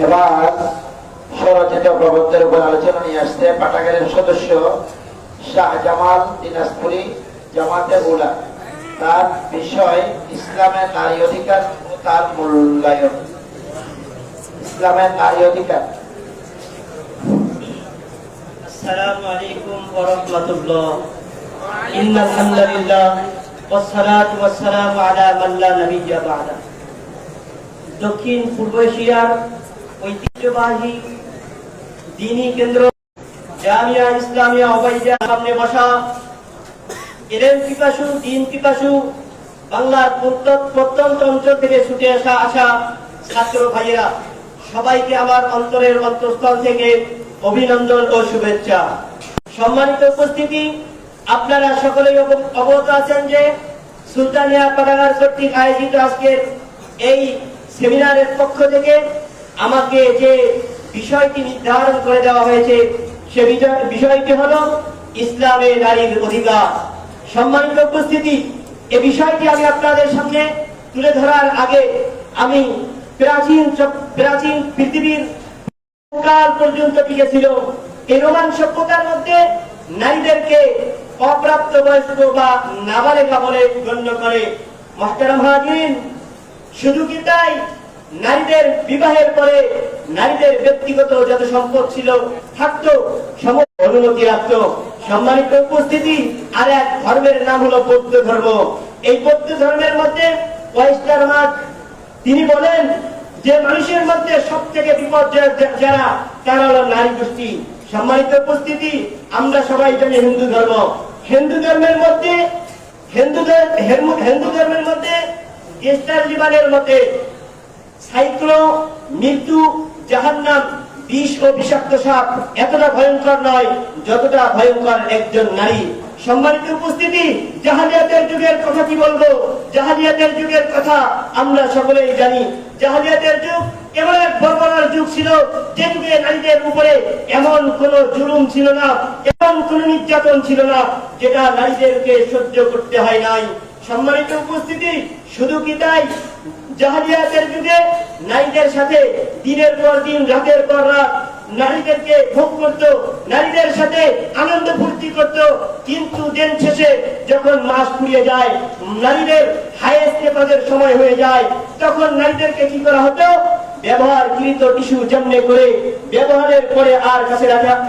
এবার স্বরচিত প্রবন্ধের উপর আলোচনা নিয়ে আসছে পাঠাগারের সদস্য শাহ জামাল দিনাজপুরি জামাতে উলা। তার বিষয় ইসলামের নারী অধিকার ও তার মূল্যায়ন। ইসলামের নারী অধিকার। আসসালামু আলাইকুম ওয়া রাহমাতুল্লাহ। ইন্নাল হামদুলিল্লাহ ওয়াস সালাতু ওয়াস সালামু আলা মান লা নাবিয়্যা বা'দা। দক্ষিণ পূর্ব এশিয়ার ঐতিহ্যবাহী দ্বীনি কেন্দ্র জামিয়া ইসলামিয়া ওবাইদিয়া সামনে বসা এলেম পিপাসু, দ্বীন পিপাসু বাংলার প্রত্যন্ত অঞ্চল থেকে ছুটে আসা ছাত্র ভাইয়েরা, সবাইকে আমার অন্তরের অন্তঃস্থল থেকে অভিনন্দন ও শুভেচ্ছা। সম্মানিত উপস্থিতি, আপনারা সকলেই অবগত আছেন যে সুলতানিয়া পাঠাগার কর্তৃক আয়োজিত আজকের এই সেমিনারের পক্ষ থেকে আমাকে যে বিষয়টি নির্ধারণ করে দেওয়া হয়েছে সে বিষয়টি হলো ইসলামে নারীর অধিকার। সম্মানিত উপস্থিতি, এই বিষয়টি আমি আপনাদের সামনে তুলে ধরার আগে আমি প্রাচীন পৃথিবীর কাল পর্যন্ত টিকে ছিল এই রোমান সভ্যতার মধ্যে নারীদেরকে অপ্রাপ্ত বয়স্ক বা নাবালেগা বলে গণ্য করে। মুহতারাম হাজিরিন, শুধু কি তাই, নারীদের বিবাহের পরে নারীদের ব্যক্তিগত যত সম্পদ ছিল থাকতো সমস্ত অনুমতি রাখত। সম্মানিত উপস্থিতি, আর এক ধর্মের নাম হলো বৌদ্ধ ধর্ম। এই বৌদ্ধ ধর্মের মধ্যে তিনি বলেন যে মানুষের মধ্যে সব থেকে বিপদ যারা তারা হলো নারী গোষ্ঠী। সম্মানিত উপস্থিতি, আমরা সবাই জানি হিন্দু ধর্ম। হিন্দু ধর্মের মধ্যে ইস্টার জীবনের মতে সাইক্লো, মৃত্যু, জাহান্নাম, বিষ ও বিষাক্ত সাপ এতটা ভয়ঙ্কর নয় যতটা ভয়ঙ্কর একজন নারী। সম্মানিত উপস্থিতি, জাহেলিয়াতের যুগের কথা কি বলবো? জাহেলিয়াতের যুগের কথা আমরা সকলেই জানি। জাহেলিয়াতের যুগ এমন এক বর্বর যুগ ছিল যে যুগে নারীদের উপরে এমন কোন জুলুম ছিল না, এমন কোন নির্যাতন ছিল না যেটা নারীদেরকে সহ্য করতে হয় নাই। সম্মানিত উপস্থিতি, শুধু কি তাই, জাহেলিয়াতের যুগে নারীদের সাথে দিনের পর দিন, রাতের পর রাত নারীদেরকে ভোগ করত, নারীদের সাথে আনন্দ ফুর্তি করত। কিন্তু দিন শেষে যখন মাস ফুরিয়ে যায়, নারীদের হায়েস্ট নেপাদের সময় হয়ে যায়, তখন নারীদেরকে কি করা হতো? ব্যবহারকৃত টিস্যু যেমনি করে ব্যবহারের পরে আর কাছে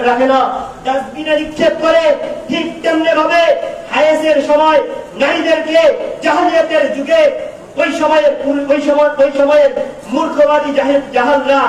রাখে না, ডাস্টবিনে নিক্ষেপ করে, ঠিক তেমনি ভাবে হায়েসের সময় নারীদেরকে জাহেলিয়াতের যুগে ওই সময়ের মূর্খবাদী জাহেলরা